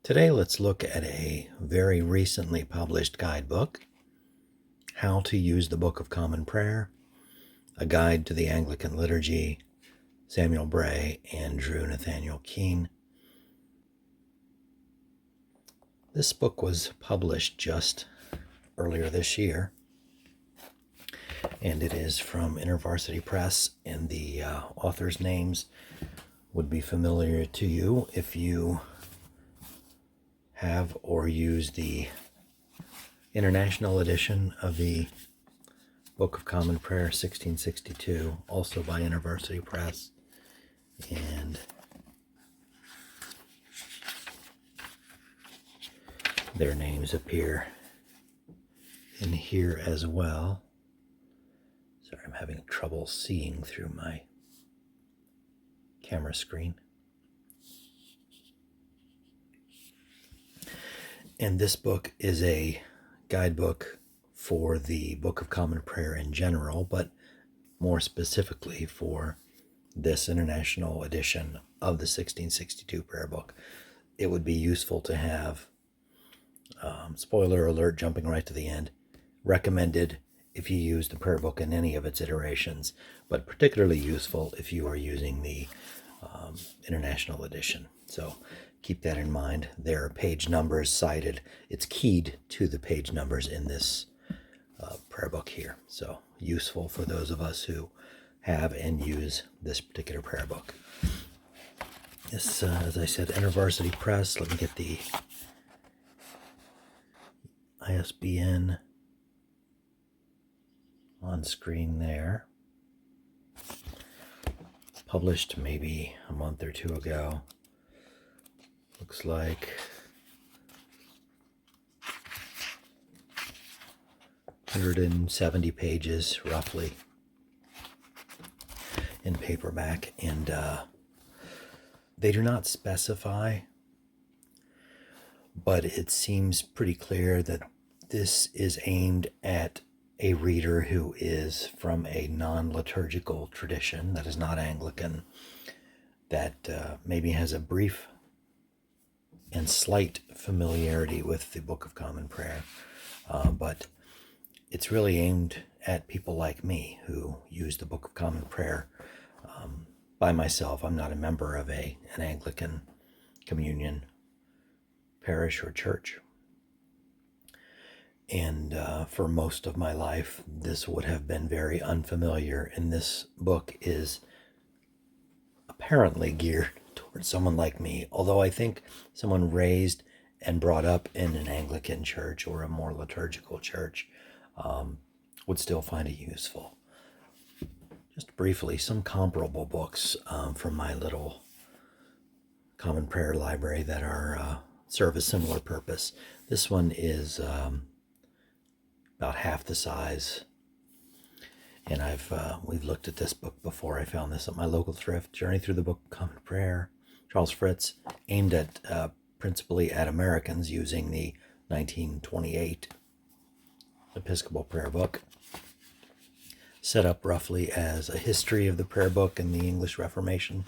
Today, let's look at a very recently published guidebook, How to Use the Book of Common Prayer, a guide to the Anglican Liturgy, Samuel Bray and Nathaniel Keane. This book was published just earlier this year, and it is from Intervarsity Press, and the authors' names would be familiar to you if you have or use the international edition of the Book of Common Prayer 1662, also by Intervarsity Press. And their names appear in here as well. Sorry, I'm having trouble seeing through my camera screen. And this book is a guidebook for the Book of Common Prayer in general, but more specifically for this international edition of the 1662 prayer book. It would be useful to have, spoiler alert, jumping right to the end, recommended if you use the prayer book in any of its iterations, but particularly useful if you are using the international edition. So keep that in mind. There are page numbers cited. It's keyed to the page numbers in this prayer book here. So useful for those of us who have and use this particular prayer book. This, as I said, Intervarsity Press. Let me get the ISBN on screen there. Published maybe a month or two ago. Looks like 170 pages roughly in paperback, and they do not specify, but it seems pretty clear that this is aimed at a reader who is from a non-liturgical tradition that is not Anglican, that maybe has a brief and slight familiarity with the Book of Common Prayer, but it's really aimed at people like me who use the Book of Common Prayer by myself. I'm not a member of an Anglican communion parish or church. And for most of my life, this would have been very unfamiliar. And this book is apparently geared towards someone like me, although I think someone raised and brought up in an Anglican church or a more liturgical church would still find it useful. Just briefly, some comparable books from my little common prayer library that are serve a similar purpose. This one is about half the size, and we've looked at this book before. I found this at my local thrift. Journey Through the Book of Common Prayer, Charles Fritz, aimed at principally at Americans using the 1928 Episcopal prayer book, set up roughly as a history of the prayer book and the English Reformation,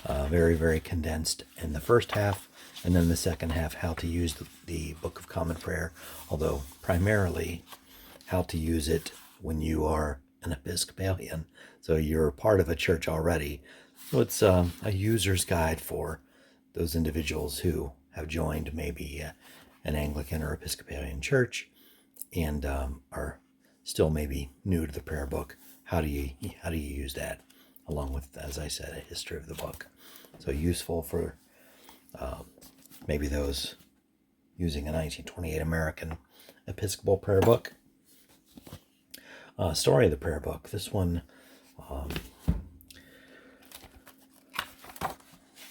very, very condensed in the first half, and then the second half, how to use the Book of Common Prayer, although primarily how to use it when you are an Episcopalian, so you're part of a church already. So it's a user's guide for those individuals who have joined maybe an Anglican or Episcopalian church and are still maybe new to the prayer book. How do you use that, along with, as I said, a history of the book. So useful for maybe those using a 1928 American Episcopal prayer book. Story of the prayer book. This one,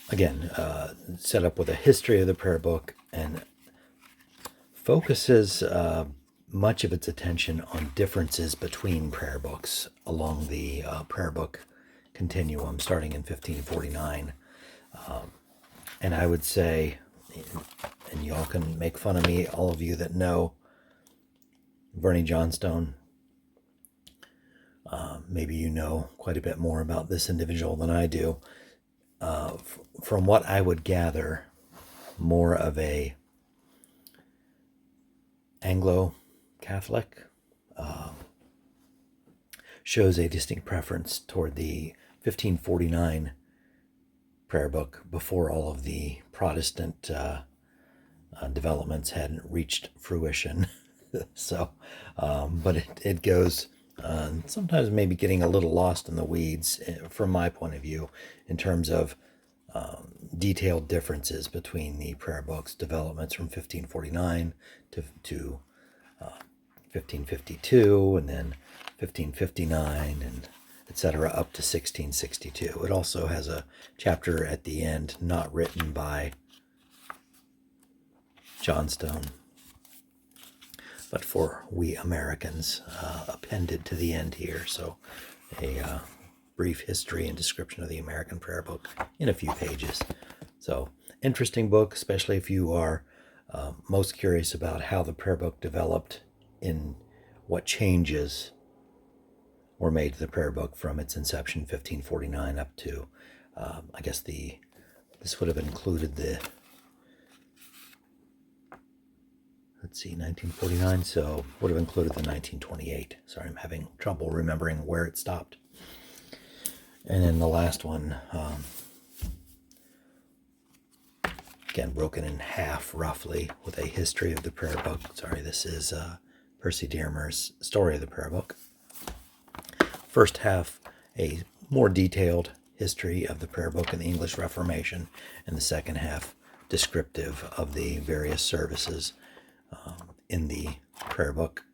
again, set up with a history of the prayer book and focuses much of its attention on differences between prayer books along the prayer book continuum, starting in 1549. And I would say, and y'all can make fun of me, all of you that know Bernie Johnstone, maybe you know quite a bit more about this individual than I do. From what I would gather, more of a Anglo-Catholic, shows a distinct preference toward the 1549 prayer book before all of the Protestant developments hadn't reached fruition. So, but it goes sometimes maybe getting a little lost in the weeds from my point of view in terms of detailed differences between the prayer book's developments from 1549 to 1552 and then 1559 and etc. up to 1662. It also has a chapter at the end not written by Johnstone, but for we Americans, appended to the end here. So a brief history and description of the American prayer book in a few pages. So interesting book, especially if you are most curious about how the prayer book developed, in what changes were made to the prayer book from its inception 1549 up to I guess this would have included the 1949, so would have included the 1928. Sorry, I'm having trouble remembering where it stopped. And then the last one, again, broken in half roughly with a history of the prayer book. Sorry, this is Percy Dearmer's Story of the Prayer Book. First half, a more detailed history of the prayer book and the English Reformation, and the second half, descriptive of the various services in the prayer book.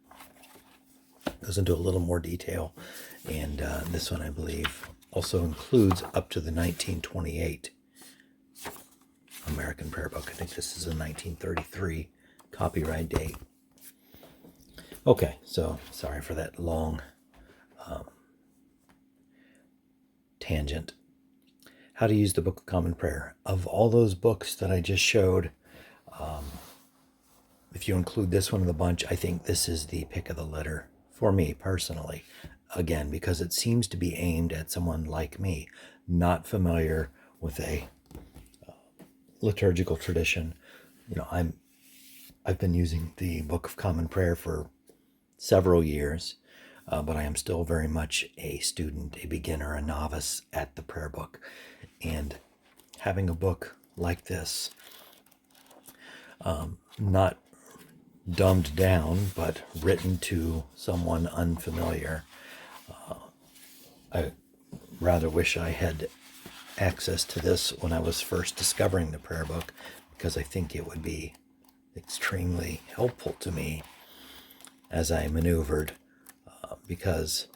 Goes into a little more detail, and this one, I believe, also includes up to the 1928 American prayer book. I think this is a 1933 copyright date. Okay, so sorry for that long tangent. How to use the Book of Common Prayer. Of all those books that I just showed, if you include this one in the bunch, I think this is the pick of the litter for me personally. Again, because it seems to be aimed at someone like me, not familiar with a liturgical tradition. You know, I've been using the Book of Common Prayer for several years, but I am still very much a student, a beginner, a novice at the prayer book. And having a book like this, not dumbed down, but written to someone unfamiliar, I rather wish I had access to this when I was first discovering the prayer book, because I think it would be extremely helpful to me as I maneuvered, because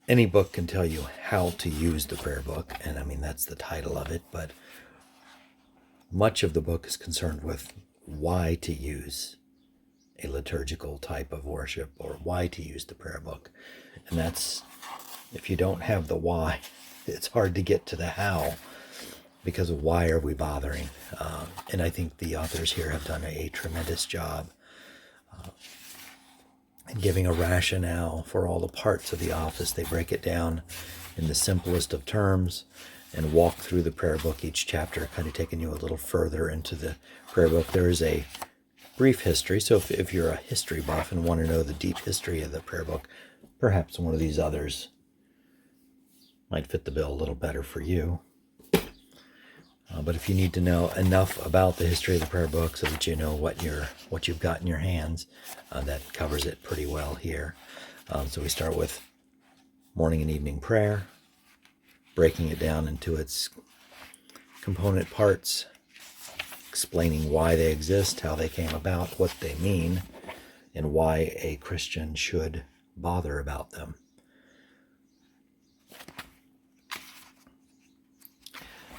any book can tell you how to use the prayer book, and I mean that's the title of it, but much of the book is concerned with why to use a liturgical type of worship or why to use the prayer book. And that's, if you don't have the why, it's hard to get to the how, because of why are we bothering? And I think the authors here have done a tremendous job in giving a rationale for all the parts of the office. They break it down in the simplest of terms and walk through the prayer book, each chapter kind of taking you a little further into the prayer book. There is a brief history, so if you're a history buff and want to know the deep history of the prayer book, perhaps one of these others might fit the bill a little better for you. But if you need to know enough about the history of the prayer book so that you know what you've got in your hands, that covers it pretty well here. So we start with morning and evening prayer, breaking it down into its component parts, explaining why they exist, how they came about, what they mean, and why a Christian should bother about them.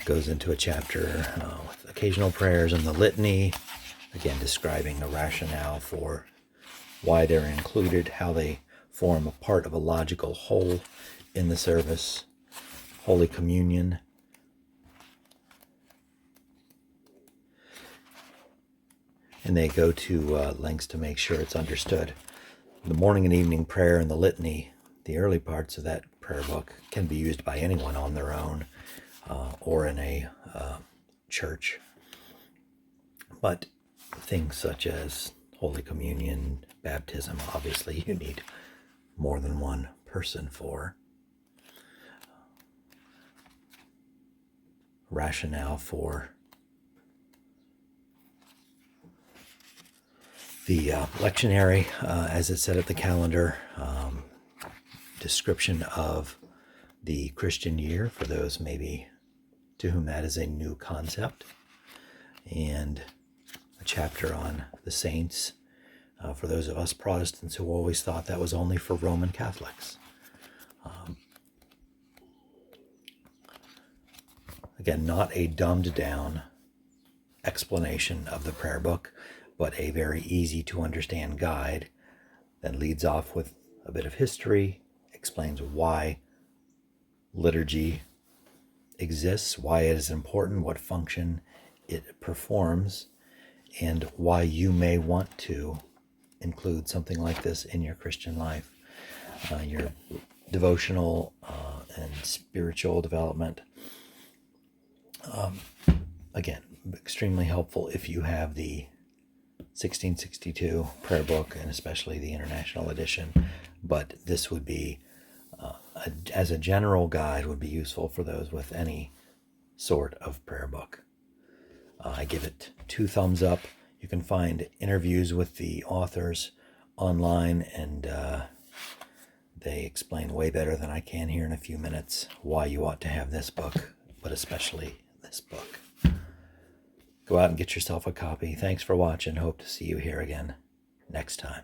Goes into a chapter with occasional prayers and the litany, again describing a rationale for why they're included, how they form a part of a logical whole in the service, Holy Communion, and they go to lengths to make sure it's understood. The morning and evening prayer and the litany, the early parts of that prayer book, can be used by anyone on their own, or in a church. But things such as Holy Communion, baptism, obviously you need more than one person for. Rationale for the lectionary, as it said at the calendar, description of the Christian year for those maybe to whom that is a new concept, and a chapter on the saints for those of us Protestants who always thought that was only for Roman Catholics. Again, not a dumbed down explanation of the prayer book, but a very easy to understand guide that leads off with a bit of history, explains why liturgy exists, why it is important, what function it performs, and why you may want to include something like this in your Christian life, your devotional and spiritual development. Again, extremely helpful if you have the 1662 prayer book, and especially the International Edition, but this would be, as a general guide, would be useful for those with any sort of prayer book. I give it 2 thumbs up. You can find interviews with the authors online, and they explain way better than I can here in a few minutes why you ought to have this book, but especially this book. Go out and get yourself a copy. Thanks for watching. Hope to see you here again next time.